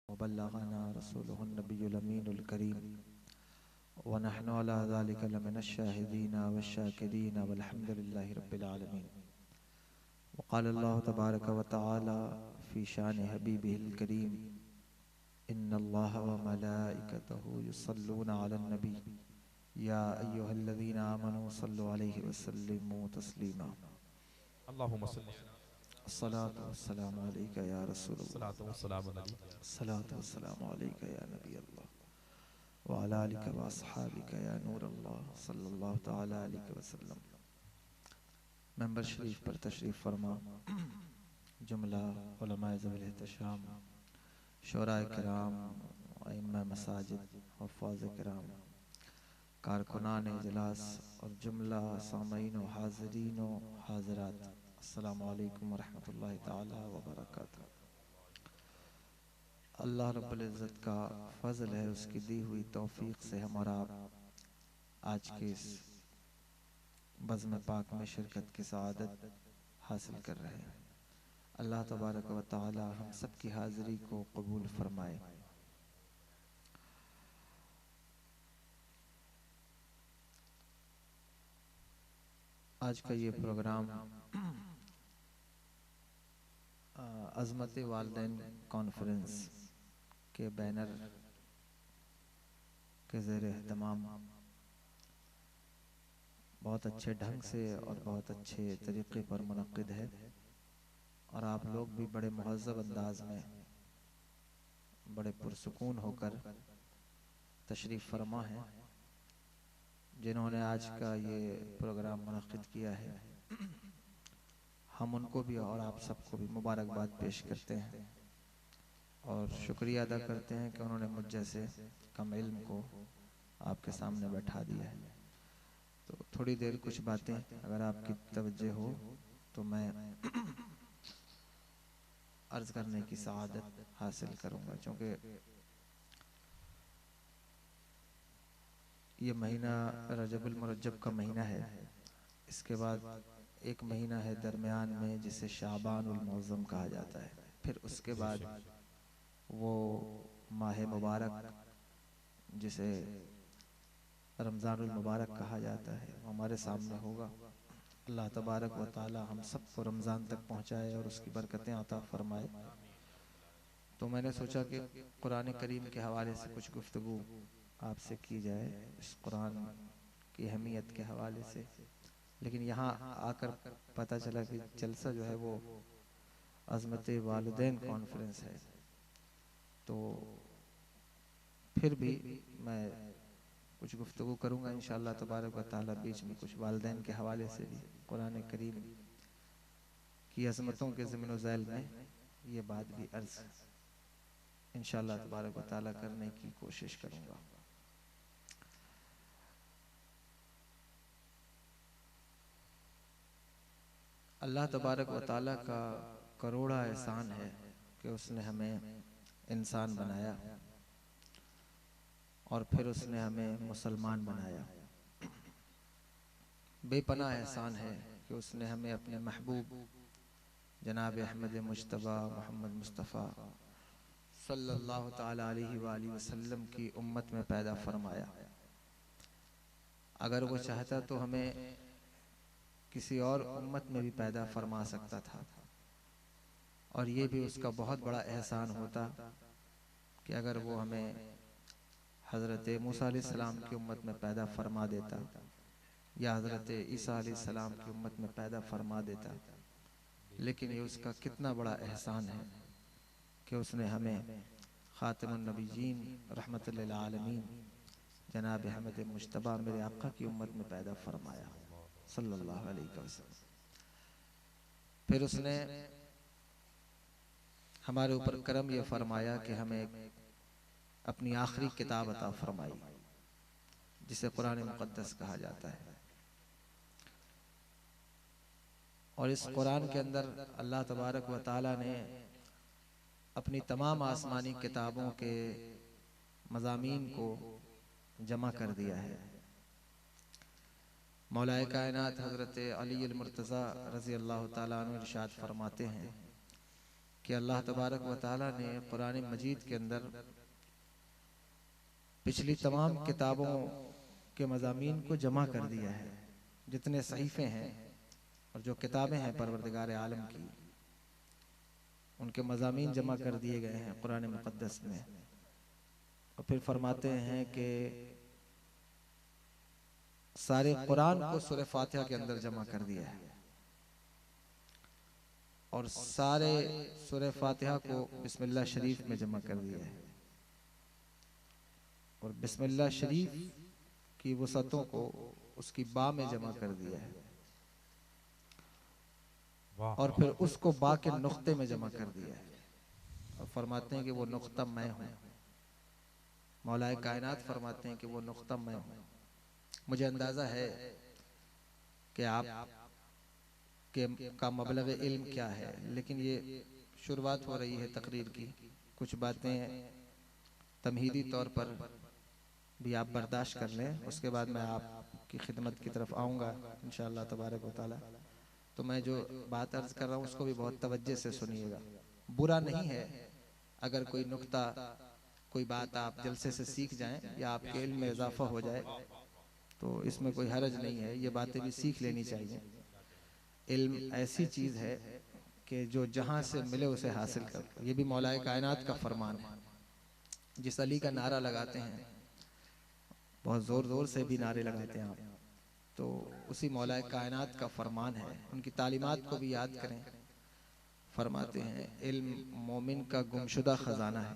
वबल्लगना रसूलुहुन नबियुल अमीनुल करीम व नहनु अला ज़ालिका लमिनश शाहिदीन वश्शाकिरीन वल्हम्दुलिल्लाहि रब्बिल आलमीन। वक़ाल अल्लाहु तबारक व तआला फ़ी शान हबीबिहिल करीम इन्नल्लाह व मलाइकतहु युसल्लूना अलन नबी या अय्युहल्लज़ीना आमनू सल्लु अलैहि वसल्लिमू तस्लीमा। अल्लाहुम्मा सल्ली अला अस्सलातु वस्सलामु अलैका या रसूलल्लाह, सलातो वस्सलामु नबी। अस्सलातु वस्सलामु अलैका या नबी अल्लाह व अला आलिका व अस्हाबिका या नूर अल्लाह सल्लल्लाहु तआला अलैहि वसल्लम। मेंबर शरीफ पर तशरीफ़ फरमा, जुमला उलमाए ज़वील एहतशाम, शुराए किराम, अइम्मा मसाजिद, हुफ़्फ़ाज़ किराम, कारकुनान इजलास और जुमला सामईन व हाज़रीन व हाज़रात, अस्सलामु अलैकुम व रहमतुल्लाहि तआला व बरकातुहू। अल्लाह रब्बुल इज़्ज़त का फ़ज़ल है, उसकी दी हुई तौफ़ीक़ से हम और आप आज के इस बज़्म पाक में शिरकत की सआदत हासिल कर रहे हैं। अल्लाह तबारक व तआला हम सब की हाज़िरी को कबूल फरमाए। आज का ये प्रोग्राम अज़मत वालिदैन कॉन्फ्रेंस के बैनर के ज़ेर एहतमाम बहुत अच्छे ढंग से और बहुत अच्छे तरीक़े पर मुनक़्क़िद है और आप लोग भी बड़े मुहज़्ज़ब अंदाज में बड़े पुरसुकून होकर तशरीफ़ फरमा हैं। जिन्होंने आज का ये प्रोग्राम मुनक़्क़िद किया है, हम उनको भी और आप सबको भी मुबारकबाद पेश करते हैं और शुक्रिया अदा करते हैं कि उन्होंने मुझ जैसे कम इल्म को आपके सामने बैठा दिया है। तो थोड़ी देर कुछ बातें अगर आपकी तवज्जो हो तो मैं अर्ज़ करने की सआदत हासिल करूँगा। चूँकि ये महीना रजबुल मुरज्जब का महीना है, इसके बाद एक महीना है दरमियान में जिसे शाबानुल मुअज़्ज़म कहा जाता है, फिर उसके बाद वो माह मुबारक जिसे रमज़ानुल मुबारक कहा जाता है वो हमारे सामने होगा। अल्लाह तबारक व तआला हम सबको रमज़ान तक पहुँचाए और उसकी बरकतें अता फ़रमाए। तो मैंने सोचा कि कुरान करीम के हवाले से कुछ गुफ्तगू आपसे की जाए, इस कुरान की अहमियत के हवाले से। लेकिन यहाँ आकर पता चला कि जलसा जो है वो अज़मत वालिदैन कॉन्फ्रेंस है, तो फिर भी मैं कुछ गुफ्तगू करूँगा इंशाअल्लाह तबारक व तआला। बीच में कुछ वालिदैन के हवाले से भी कुरान करीम की अज़मतों के ज़िम्न ज़ैल में ये बात भी अर्ज़ इंशाअल्लाह तबारक व तआला करने की कोशिश करूँगा। अल्लाह तबारक व तआला का करोड़ा एहसान है कि उसने हमें इंसान बनाया और फिर उसने हमें मुसलमान बनाया। बेपनाह एहसान है कि उसने हमें अपने महबूब जनाब अहमद मुज्तबा मोहम्मद मुस्तफ़ा सल्लल्लाहु ताला अलैहि वालैहि वसल्लम की उम्मत में पैदा फरमाया। अगर वो चाहता तो हमें किसी और उम्मत में भी पैदा फरमा सकता था और ये भी उसका बहुत बड़ा एहसान होता कि अगर वो हमें हज़रत मूसा अलैहिस्सलाम की उम्मत में पैदा फरमा देता या हज़रत ईसा अलैहिस्सलाम की उम्मत में पैदा फरमा देता। लेकिन ये उसका कितना बड़ा एहसान है कि उसने हमें ख़ातिमुन नबिय्यीन रहमतुल लिल आलमीन जनाब अहमद मुज्तबा मेरे आका की उम्मत में पैदा फरमाया सल्लल्लाहु अलैहि वसल्लम। फिर उसने हमारे ऊपर करम ये फरमाया कि हमें अपनी आखिरी किताब अता फरमाई जिसे कुरान मुक़द्दस कहा जाता है। और इस कुरान के अंदर अल्लाह तबारक व तआला ने अपनी तमाम आसमानी किताबों के मज़ामीन को जमा कर दिया है। मौलाए कायनात हज़रत अली अल मुर्तज़ा रज़ी अल्लाह ताला अन्हु इरशाद फरमाते हैं कि अल्लाह तबारक व तआला ने कुरान मजीद के अंदर पिछली तमाम किताबों के मज़ामीन को जमा कर दिया है। जितने सहीफ़े हैं और जो किताबें हैं परवरदिगार आलम की, उनके मज़ामीन जमा कर दिए गए हैं कुरान मुक़द्दस में। और फिर फरमाते हैं कि सारे कुरान को सूरह फातिहा के अंदर जमा कर दिया है और सारे सूरह फातिहा को बिस्मिल्लाह शरीफ में जमा कर दिया है और बिस्मिल्लाह शरीफ की वसअतों को उसकी बा में जमा कर दिया है और फिर उसको बा के नुक्ते में जमा कर दिया है। और फरमाते हैं कि वो नुक्ता मैं हूँ। मौलाए कायनात फरमाते हैं कि वो नुक्ता मैं हूँ। मुझे अंदाज़ा है कि आप का मबलग इल्म क्या है, लेकिन ये शुरुआत हो रही है तकरीर की। कुछ बातें तमहीदी तौर पर भी आप बर्दाश्त कर लें, उसके बाद मैं आपकी खिदमत की तरफ आऊँगा इंशाअल्लाह तबारक व तआला। तो मैं जो बात अर्ज कर रहा हूँ उसको भी बहुत तवज्जो से सुनिएगा। बुरा नहीं है अगर कोई नुक्ता, कोई बात आप जलसे से सीख जाएं या आपके इल्म में इजाफा हो जाए, तो इसमें कोई हरज नहीं है। ये बातें भी सीख लेनी चाहिए। इल्म ऐसी चीज़ है कि जो जहाँ से मिले उसे हासिल कर। ये भी मौलाए कायनात का फरमान है। जिस अली का नारा लगाते हैं, बहुत ज़ोर ज़ोर से भी नारे लगाते हैं आप, तो उसी मौलाए कायनात का फरमान है। उनकी तालीमात को भी याद करें। फरमाते हैं इल्म मोमिन का गुमशुदा ख़जाना है,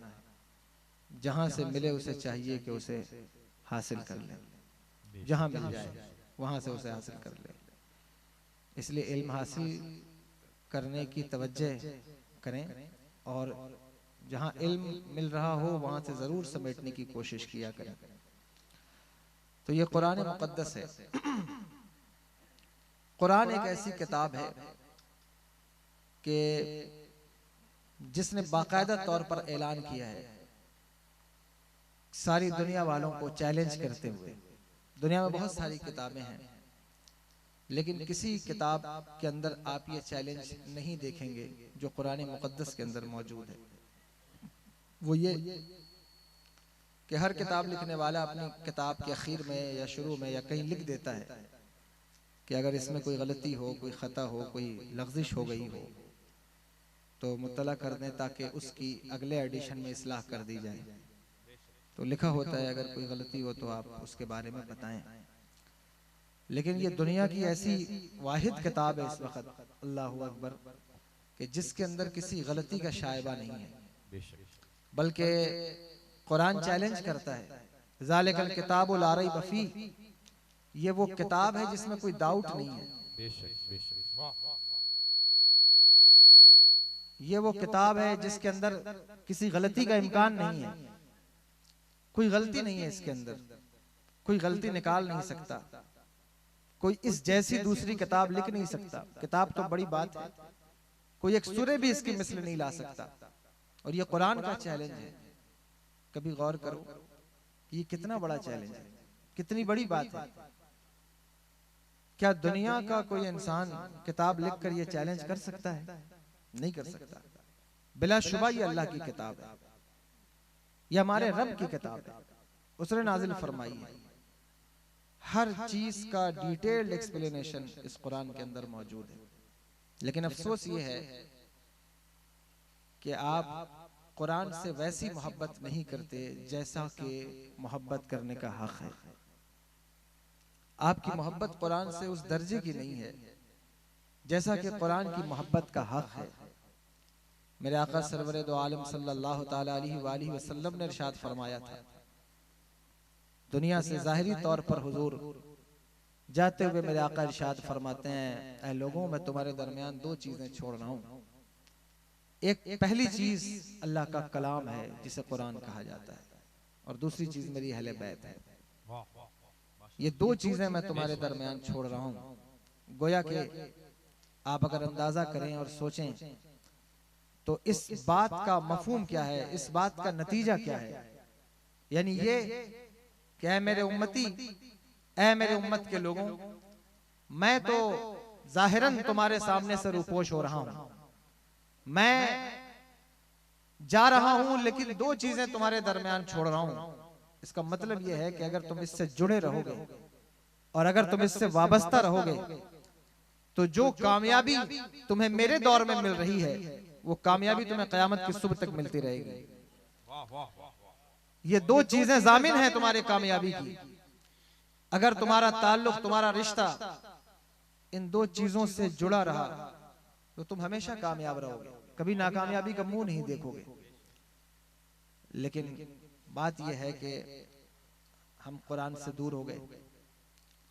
जहाँ से मिले उसे चाहिए कि उसे हासिल कर ले। जहाँ मिल जाए वहाँ से उसे हासिल कर ले। इसलिए इल्म हासिल करने की तवज्जो करें और जहाँ इल्म मिल रहा हो वहाँ से ज़रूर समेटने की कोशिश किया करें। तो ये कुरान मुक़द्दस है। कुरान एक ऐसी किताब है कि जिसने बाकायदा तौर पर ऐलान किया है सारी दुनिया वालों को चैलेंज करते हुए। दुनिया में बहुत सारी किताबें हैं, लेकिन किसी किताब के अंदर आप ये चैलेंज नहीं देखेंगे जो कुरान मुक़द्दस के अंदर मौजूद है। वो ये कि हर किताब लिखने वाला अपनी किताब के आखिर में या शुरू में या कहीं लिख देता है कि अगर इसमें कोई गलती हो, कोई ख़ता हो, कोई लग़ज़िश हो गई हो तो मुत्तला कर दें ताकि उसकी अगले एडिशन में इस्लाह कर दी जाए। तो लिखा होता है अगर कोई गलती हो तो आप उसके बारे में बताएं। लेकिन ये दुनिया की ऐसी वाहिद किताब है इस वक्त, अल्लाहु अकबर, कि जिसके अंदर किसी गलती का शायबा नहीं है। बल्कि कुरान चैलेंज करता है, ज़ालिकल किताबु ला रैब फीह, ये वो किताब है जिसमें कोई डाउट नहीं है। ये वो किताब है जिसके अंदर किसी गलती का इम्कान नहीं है। कोई गलती नहीं है इसके अंदर, कोई गलती निकाल नहीं सकता, कोई इस जैसी दूसरी किताब लिख नहीं सकता। किताब तो बड़ी बात है, कोई एक सूरह भी इसकी मिस्ल नहीं ला सकता। और ये कुरान का चैलेंज है। कभी गौर करो ये कितना बड़ा चैलेंज है, कितनी बड़ी बात है। क्या दुनिया का कोई इंसान किताब लिखकर ये चैलेंज कर सकता है? नहीं कर सकता। बिलाशुबा ये अल्लाह की किताब है, ये हमारे रब की किताब है, उसने नाजिल फरमाई है। हर चीज का डिटेल्ड एक्सप्लेनेशन इस कुरान के अंदर मौजूद है। लेकिन अफसोस ये है कि आप कुरान से वैसी मोहब्बत नहीं करते जैसा कि मोहब्बत करने का हक है। आपकी मोहब्बत कुरान से उस दर्जे की नहीं है जैसा कि कुरान की मोहब्बत का हक है। मेरे आका सरवर दो आलम सल्लल्लाहु ताला अलैहि वसल्लम ने इरशाद फरमाया था, दुनिया से ज़ाहिरी तौर पर हुजूर जाते हुए मेरे आका इरशाद फरमाते हैं, ऐ लोगों मैं तुम्हारे दरमियान दो चीजें छोड़ रहा हूँ। एक पहली चीज अल्लाह का कलाम है जिसे कुरान कहा जाता है, और दूसरी चीज मेरी अहले बैत है। ये दो चीजें मैं तुम्हारे दरमियान छोड़ रहा हूँ। गोया कि आप अगर अंदाजा करें और सोचें तो इस बात का मफहूम क्या है, इस बात का नतीजा क्या है। यानी ये कि ऐ मेरे उम्मती, ऐ मेरे उम्मत के लोगों, मैं तो जाहिरन तुम्हारे सामने से रूपोश हो रहा हूं, मैं जा रहा हूं लेकिन दो चीजें तुम्हारे दरमियान छोड़ रहा हूं। इसका मतलब यह है कि अगर तुम इससे जुड़े रहोगे और अगर तुम इससे वाबस्ता रहोगे तो जो कामयाबी तुम्हें मेरे दौर में मिल रही है वो कामयाबी तुम्हें कयामत की सुबह तक मिलती रहेगी। ये दो चीजें जामिन हैं तुम्हारे कामयाबी की। अगर तुम्हारा ताल्लुक, तुम्हारा रिश्ता इन दो चीजों से जुड़ा रहा तो तुम हमेशा कामयाब रहोगे, कभी नाकामयाबी का मुंह नहीं देखोगे। लेकिन बात यह है कि हम कुरान से दूर हो गए,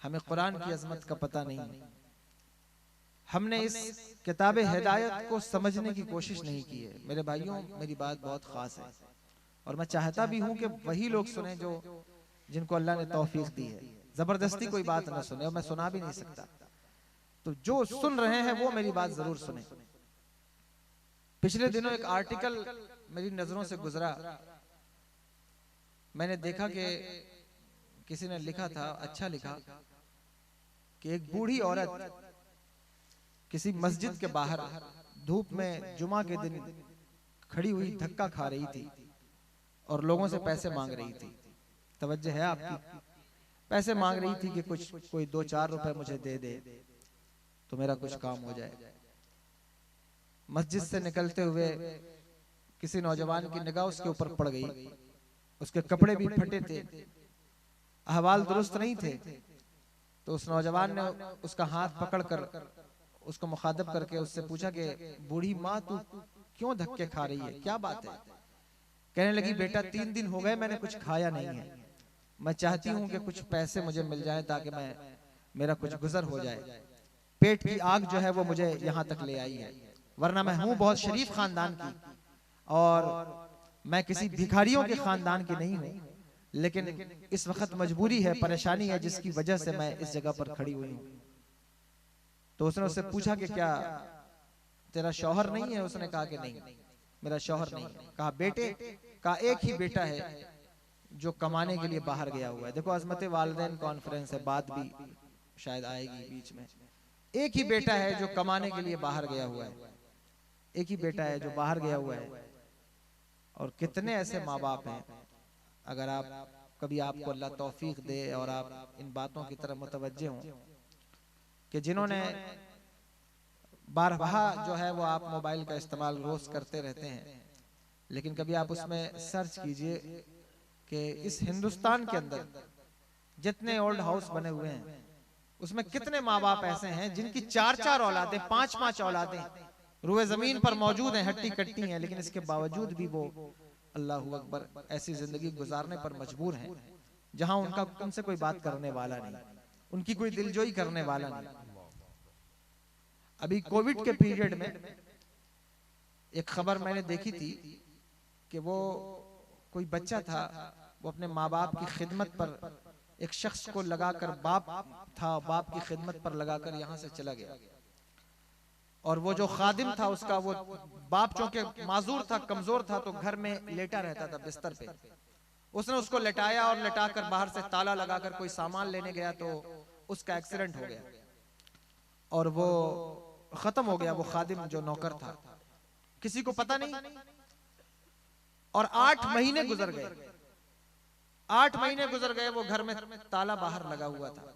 हमें कुरान की अजमत का पता नहीं, हमने इस किताब हिदायत को समझने की कोशिश नहीं की है। मेरे भाइयों, मेरी बात बहुत खास है और मैं चाहता भी हूं कि वही लोग सुने जो जिनको अल्लाह ने तौफीक दी है। जबरदस्ती कोई बात ना सुने और मैं सुना भी नहीं सकता। तो जो सुन रहे हैं वो मेरी बात जरूर सुने। पिछले दिनों एक आर्टिकल मेरी नजरों से गुजरा। मैंने देखा कि किसी ने लिखा था, अच्छा लिखा, कि एक बूढ़ी औरत किसी मस्जिद के बाहर धूप में जुमा के दिन खड़ी हुई धक्का खा रही थी और लोगों से पैसे मांग रही थी। तवज्जो है आपकी? पैसे मांग रही थी कि कुछ कोई 2-4 रुपए मुझे दे दे तो मेरा कुछ काम हो जाए। मस्जिद से निकलते हुए किसी नौजवान की निगाह उसके ऊपर पड़ गई। उसके कपड़े भी फटे थे, अहवाल दुरुस्त नहीं थे। तो उस नौजवान ने उसका हाथ पकड़कर उसको मुखातब करके उससे पूछा कि बूढ़ी माँ, तू क्यों धक्के खा रही है, क्या बात है? कहने लगी, बेटा 3 दिन हो गए मैंने कुछ खाया नहीं है, मैं चाहती हूँ कि कुछ पैसे मुझे मिल जाए ताकि मेरा कुछ गुजर हो जाए। पेट की आग जो है वो मुझे यहाँ तक ले आई है, वरना मैं हूँ बहुत शरीफ खानदान की और मैं किसी भिखारियों के खानदान की नहीं हूँ, लेकिन इस वक्त मजबूरी है, परेशानी है, जिसकी वजह से मैं इस जगह पर खड़ी हुई हूँ। तो उसने उससे पूछा कि क्या तेरा शौहर नहीं है? उसने कहा कि नहीं, मेरा शौहर नहीं है। कहा बेटे? कहा एक ही बेटा है जो कमाने के लिए बाहर गया हुआ है। देखो अजमत वालिदैन कॉन्फ्रेंस है, बात भी शायद आएगी बीच में। एक ही बेटा है जो कमाने के लिए बाहर गया हुआ है, एक ही बेटा है जो बाहर गया हुआ है। और कितने ऐसे माँ बाप हैं, अगर आप कभी आपको अल्लाह तौफीक दे और आप इन बातों की तरफ मुतवज्जे हों, कि जिन्होंने बारहा जो है वो आप मोबाइल का इस्तेमाल रोज करते रहते हैं, लेकिन कभी आप उसमें सर्च कीजिए कि इस हिंदुस्तान के अंदर जितने ओल्ड हाउस बने हुए हैं उसमें कितने माँ बाप ऐसे हैं जिनकी 4-4 औलादें, 5-5 औलादें रुए जमीन पर मौजूद हैं, हट्टी कट्टी हैं, लेकिन इसके बावजूद भी वो अल्लाहू अकबर ऐसी जिंदगी गुजारने पर मजबूर हैं जहां उनसे कोई बात करने वाला नहीं, उनकी कोई दिलजोई करने वाला नहीं। अभी कोविड के पीरियड में एक खबर मैंने देखी थी कि वो कोई बच्चा था, वो अपने माँ बाप की खिदमत पर एक शख्स को लगाकर, बाप था, बाप की खिदमत पर लगाकर यहाँ से चला गया। और वो जो खादिम था उसका, वो बाप चूंकि माजूर था, कमजोर था, तो घर में लेटा रहता था बिस्तर पे। उसने उसको लेटाया और लेटाकर बाहर से ताला लगाकर कोई सामान लेने गया तो उसका एक्सीडेंट हो गया और वो खत्म हो गया। वो खादिम जो नौकर था, किसी को पता नहीं। और 8 महीने गुजर गए, 8 महीने गुजर गए, वो घर में ताला बाहर लगा हुआ था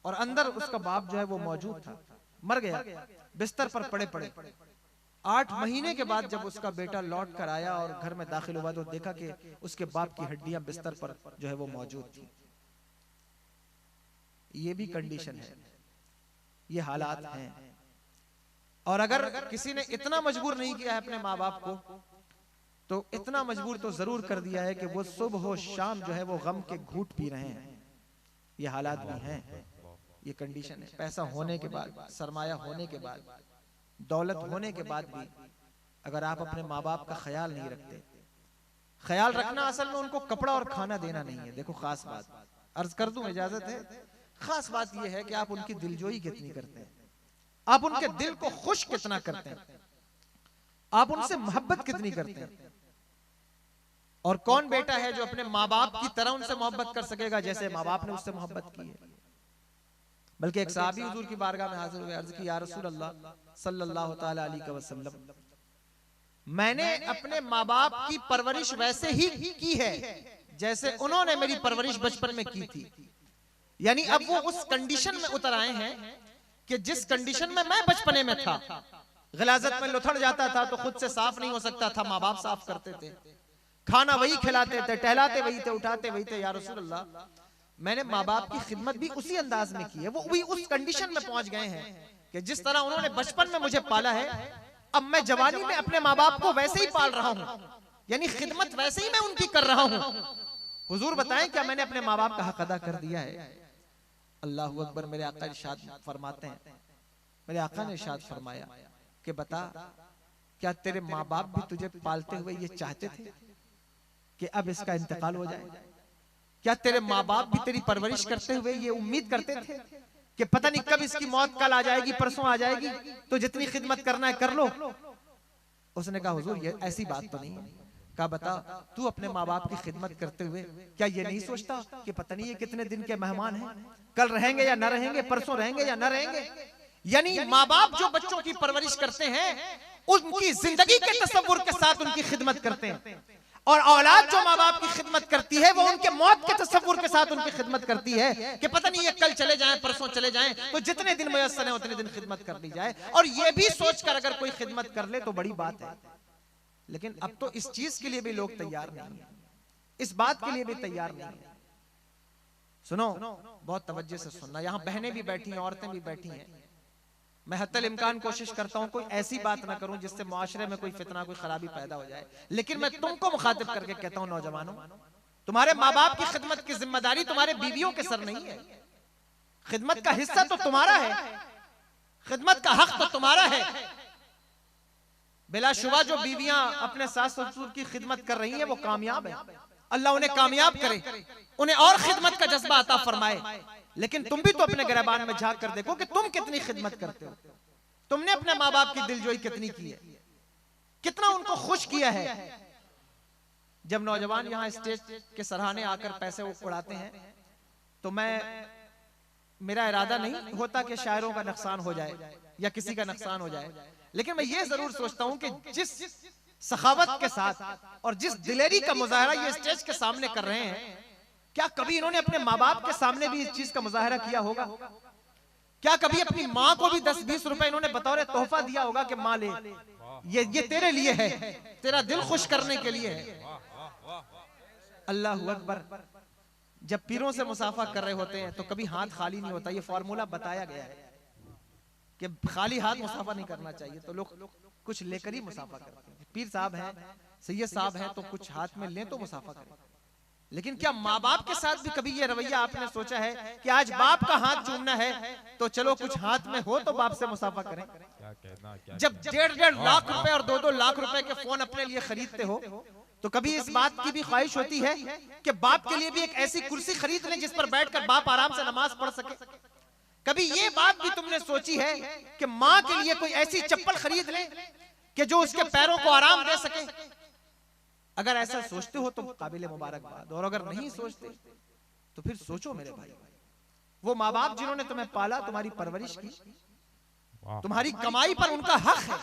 और अंदर उसका बाप जो है वो मौजूद था, मर गया बिस्तर पर पड़े पड़े। 8 महीने के बाद जब उसका बेटा लौट कर आया और घर में दाखिल हुआ तो देखा कि उसके बाप की हड्डियां बिस्तर पर जो है वो मौजूद थी। ये भी कंडीशन है, ये हालात हैं। और अगर किसी ने इतना मजबूर नहीं किया है अपने माँ बाप को, तो इतना मजबूर तो जरूर कर दिया है कि वो सुबह हो शाम जो है वो गम के घूंट पी रहे हैं। ये हालात भी हैं, ये कंडीशन है। पैसा होने के बाद, सरमाया होने के बाद, दौलत होने के बाद भी अगर आप अपने माँ बाप का ख्याल नहीं रखते, ख्याल रखना असल में उनको कपड़ा और खाना देना नहीं है। देखो खास बात अर्ज कर दूं, इजाजत है? खास बात यह है कि आप उनकी दिलजोई कितनी करते हैं, आप उनके दिल को खुश कितना करते हैं, आप उनसे मोहब्बत कितनी करते हैं। और कौन बेटा है जो अपने माँ बाप की तरह उनसे मोहब्बत कर सकेगा जैसे माँ बाप ने उससे मोहब्बत की है। बल्कि एक सहाबी हुजूर की बारगाह में हाजिर हुए, अर्ज की, या रसूल अल्लाह सल्लल्लाहु तआला अलैहि वसल्लम, मैंने अपने माँ बाप की परवरिश वैसे ही की है जैसे उन्होंने मेरी परवरिश बचपन में की थी। यानी अब वो उस कंडीशन में उतर आए हैं कि जिस कंडीशन में मैं बचपने में था, गिलाजत में लुथड़ जाता था तो खुद से साफ नहीं हो सकता था, माँ बाप साफ करते थे, खाना वही खिलाते थे, टहलाते वही थे, उठाते वही थे। या रसूल अल्लाह, मैंने माँ बाप की खिदमत भी उसी अंदाज में की है। वो भी उस कंडीशन में पहुंच गए हैं कि जिस तरह उन्होंने बचपन में मुझे पाला है, अब मैं जवानी में अपने माँ बाप को वैसे ही पाल रहा हूं, यानी खिदमत वैसे ही मैं उनकी कर रहा हूं। हुजूर बताएं क्या मैंने अपने माँ बाप का हक अदा कर दिया है? अल्लाहु अकबर। मेरे आका इरशाद फरमाते हैं, मेरे आका ने इरशाद फरमाया कि बता, क्या तेरे माँ बाप भी तुझे पालते हुए ये चाहते थे कि अब इसका इंतकाल हो जाए? क्या तेरे माँ बाप भी तेरी परवरिश करते हुए ये उम्मीद करते थे कि पता नहीं कब इसकी मौत, कल आ जाएगी, परसों आ जाएगी, तो जितनी खिदमत करना है कर लो? उसने कहा हुजूर ये ऐसी बात तो नहीं है। कहा बता, तू अपने माँ बाप की खिदमत करते हुए क्या ये नहीं सोचता कि पता नहीं ये कितने दिन के मेहमान हैं, कल रहेंगे या न रहेंगे, परसों रहेंगे या न रहेंगे? यानी माँ बाप जो बच्चों की परवरिश करते हैं उनकी जिंदगी के तसव्वुर के साथ उनकी खिदमत करते हैं, और औलाद जो माँ बाप की खिदमत करती है वो उनके मौत के तसव्वुर के साथ उनकी खिदमत करती है कि पता नहीं ये कल चले जाएं, परसों चले जाएं, तो जितने दिन मुयस्सर है उतने दिन खिदमत कर ली जाए। और ये भी सोचकर अगर कोई खिदमत कर ले तो बड़ी बात है। लेकिन अब तो इस चीज के लिए भी लोग तैयार नहीं है, इस बात के लिए भी तैयार नहीं है। सुनो, बहुत तवज्जो से सुनना, यहाँ बहनें भी बैठी हैं, औरतें भी बैठी हैं। मैं हत्तल इम्कान कोशिश करता हूं कोई ऐसी बात ना करूं जिससे मुआशरे में कोई फितना, कोई खराबी पैदा हो जाए, लेकिन मैं तुमको मुखातिब करके कहता हूं, नौजवानों, तुम्हारे माँ बाप की खिदमत की जिम्मेदारी तुम्हारे बीवियों के सर नहीं है। खिदमत का हिस्सा तो तुम्हारा है, खिदमत का हक तो तुम्हारा है। बिलाशुबा जो बीवियां अपने सास ससुर की खिदमत कर रही हैं वो कामयाब है, अल्लाह उन्हें कामयाब करे, उन्हें और खिदमत का जज्बा अता फरमाए। लेकिन तुम भी तो अपने गिरबान में झांक कर देखो कि तुम कितनी खिदमत करते हो, तुमने अपने माँ बाप की दिलजोई कितनी की है, कितना उनको खुश किया है। जब नौजवान यहाँ स्टेज के सराहने आकर पैसे उड़ाते हैं तो मेरा इरादा नहीं होता कि शायरों का नुकसान हो जाए या किसी का नुकसान हो जाए, लेकिन मैं ये जरूर सोचता हूं कि जिस सखावत के साथ और जिस दिलेरी का मुजाहरा ये स्टेज के सामने कर रहे हैं, क्या कभी इन्होंने अपने माँ बाप के सामने भी इस चीज का मुजाहरा किया होगा? क्या कभी अपनी माँ को भी 10-20 रुपए इन्होंने बतौर तोहफा दिया होगा कि माँ ले, ये तेरे लिए है, तेरा दिल खुश करने के लिए है? अल्लाहु अकबर। जब पीरों से मुसाफा कर रहे होते हैं तो कभी हाथ खाली नहीं होता, ये फॉर्मूला बताया गया है कि खाली हाथ मुसाफा नहीं करना चाहिए, तो लोग कुछ लेकर ही मुसाफा करते हैं। पीर साहब हैं, सैयद साहब हैं, तो कुछ हाथ में लें तो मुसाफा करें। लेकिन क्या माँ बाप के साथ भी कभी ये रवैया आपने सोचा है कि आज बाप का हाथ चूमना है तो चलो कुछ हाथ में हो तो बाप से मुसाफा करें? जब 1.5 लाख रुपए और 2-2 लाख रुपए के फोन अपने लिए खरीदते हो तो कभी इस बात की भी ख्वाहिश होती है कि बाप के लिए भी एक ऐसी कुर्सी खरीद लें जिस पर बैठकर बाप आराम से नमाज पढ़ सके? कभी ये बात भी तुमने सोची है कि माँ के लिए कोई ऐसी चप्पल खरीद लें कि जो उसके पैरों को आराम दे सके? अगर ऐसा सोचते हो तो काबिल मुबारकबाद, और अगर नहीं सोचते तो फिर सोचो मेरे भाई, वो माँ बाप जिन्होंने तुम्हें पाला, तुम्हारी परवरिश की, तुम्हारी कमाई पर उनका हक है,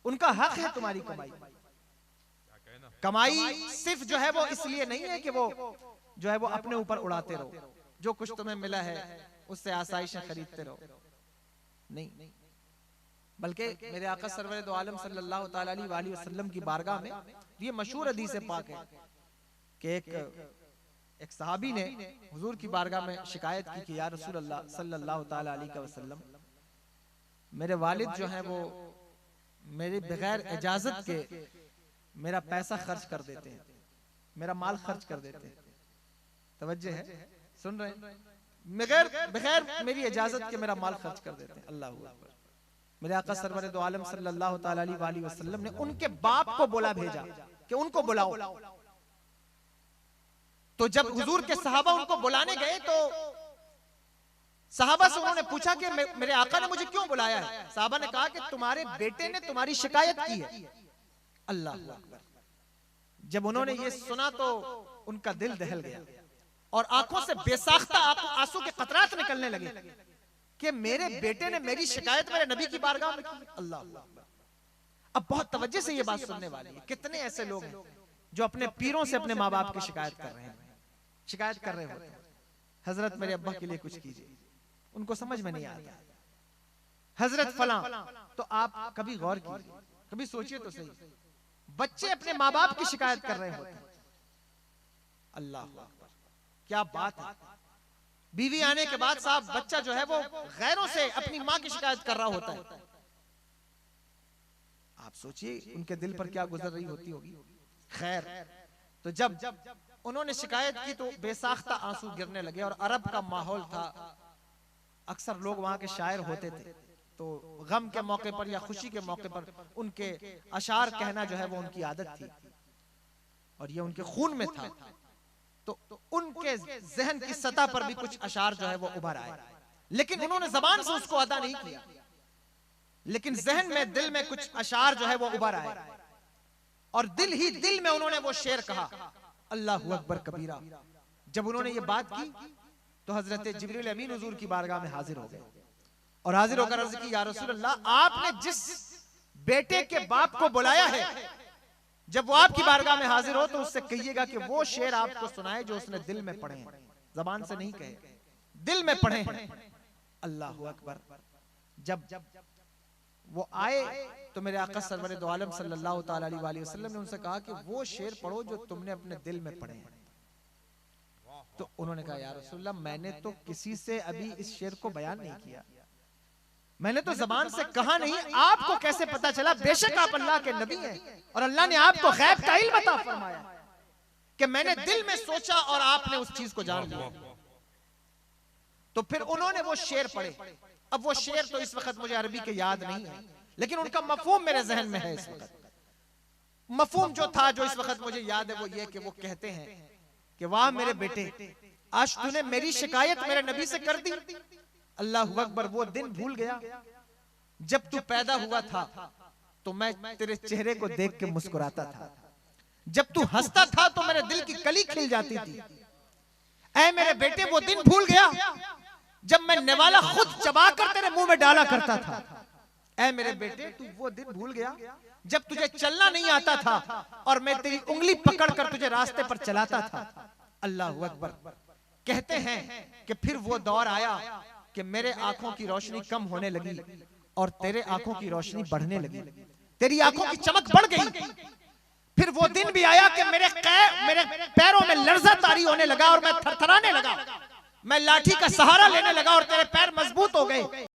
उनका हक है तुम्हारी कमाई। कमाई सिर्फ जो है वो इसलिए नहीं है कि वो जो है वो अपने ऊपर उड़ाते रहो, जो कुछ तुम्हें मिला है उससे आसाइशें खरीदते रहो, नहीं, बल्कि मेरे आका सरवर दो आलम सल्लल्लाहु ताला अलैहि वसल्लम की बारगाह में ये मशहूर हदीस पाक है कि एक सहाबी ने हुजूर की बारगाह में शिकायत की कि या रसूल अल्लाह सल्लल्लाहु ताला अलैहि वसल्लम, मेरे वालिद जो हैं वो मेरे बगैर इजाजत के मेरा पैसा खर्च कर देते हैं, मेरा माल खर्च कर देते हैं। तवज्जो है, सुन रहे हैं? बगैर मेरी इजाजत के मेरा माल खर्च कर देते हैं। अल्लाह अकबर। मेरे आका सरवर दो आलम सल्लल्लाहु ताला अलैहि वसल्लम ने उनके बाप को बोला भेजा कि उनको बुलाओ। तो जब हुजूर के सहाबा उनको बुलाने गए तो सहाबा से उन्होंने पूछा कि मेरे आका ने मुझे क्यों बुलाया है? सहाबा ने कहा कि तुम्हारे बेटे ने तुम्हारी शिकायत की है। अल्लाह अकबर। जब उन्होंने ये सुना तो उनका दिल दहल गया और आंखों से बेसाख्ता आंसू के कतरात निकलने लगे कि मेरे बेटे ने मेरी शिकायत मेरे नबी की बारगाह में की। अल्लाह अकबर। अब बहुत तवज्जो से ये बात सुनने वाली है। कितने ऐसे लोग हैं जो अपने पीरों से अपने माँ बाप की शिकायत कर रहे हैं, शिकायत कर रहे होते हैं, हजरत मेरे अब्बा के लिए कुछ कीजिए, उनको समझ में नहीं आता, हजरत फला। तो आप कभी गौर कीजिए, कभी सोचिए तो सही, बच्चे अपने माँ बाप की शिकायत कर रहे होते हैं। अल्लाह अकबर, क्या बात है। बीवी आने के बाद साहब बच्चा जो है वो गैरों से अपनी माँ की शिकायत कर रहा होता है। आप सोचिए उनके दिल पर क्या गुजर रही होती होगी। खैर, तो जब उन्होंने शिकायत की तो बेसाख्ता आंसू गिरने लगे, और अरब का माहौल था, अक्सर लोग वहां के शायर होते थे, तो गम के मौके पर या खुशी के मौके पर उनके अशार कहना जो है वो उनकी आदत थी, और ये उनके खून में था। तो उनके जहन की सतह पर भी कुछ अशार जो है वो उभर आए, लेकिन उन्होंने जबान से उसको अदा नहीं किया, लेकिन जहन में, दिल में कुछ अशार जो है वो उभर आए, और दिल ही दिल में उन्होंने वो शेर कहा, अल्लाहु अकबर कबीरा। जब उन्होंने ये बात की तो हजरत जिब्रील अमीन हुजूर की बारगाह में हाजिर हो गए, और हाजिर होकर अर्ज की, या रसूल अल्लाह, आपने जिस बेटे के बाप को बुलाया है, जब वो आपकी बारगाह में हाजिर हो तो उससे कहिएगा कि वो शेर आपको सुनाए जो उसने दिल में पढ़े हैं, जबान से नहीं कहे, दिल में पढ़े हैं। अल्लाहु अकबर। जब वो आए तो मेरे आका सरवर दो आलम सल्लल्लाहु ताला अलैहि वसल्लम ने उनसे कहा कि वो शेर पढ़ो जो तुमने अपने दिल में पढ़े हैं। तो उन्होंने कहा, या रसूलल्लाह, मैंने तो किसी से अभी इस शेर को बयान नहीं किया, मैंने तो जबान से कहा नहीं, आपको कैसे पता चला? बेशक आप अल्लाह के नबी हैं, और अल्लाह ने आपको गैब का इल्म अता फरमाया कि मैंने दिल में सोचा और आपने उस चीज को जान लिया। तो फिर उन्होंने वो शेर पढ़े। अब वो शेर तो इस वक्त मुझे अरबी के याद नहीं है, लेकिन उनका मफहूम मेरे जहन में है इस वक्त। मफहूम जो था, जो इस वक्त मुझे याद है, वो ये कि वो कहते हैं कि वाह मेरे बेटे, आज तूने मेरी शिकायत मेरे नबी से कर दी। अल्लाहु अकबर। वो दिन भूल गया जब तू पैदा हुआ था तो मैं तेरे चेहरे को देख के मुस्कुराता था, जब तू हंसता था तो मेरे दिल की कली खिल जाती थी। ऐ मेरे बेटे, वो दिन भूल गया जब मैं निवाला खुद चबाकर तेरे मुंह में डाला करता था। ऐ मेरे बेटे, तू वो दिन भूल गया जब तुझे चलना नहीं आता था और मैं तेरी उंगली पकड़कर तुझे रास्ते पर चलाता था। अल्लाहु अकबर। कहते हैं कि फिर वो दौर आया कि मेरे आंखों की रोशनी कम होने लगी और तेरे आंखों की रोशनी बढ़ने लगी, तेरी आंखों की चमक बढ़ गई। फिर वो दिन भी आया कि मेरे पैरों में लर्जा तारी होने लगा और मैं थरथराने लगा, मैं लाठी का सहारा लेने लगा और तेरे पैर मजबूत हो गए।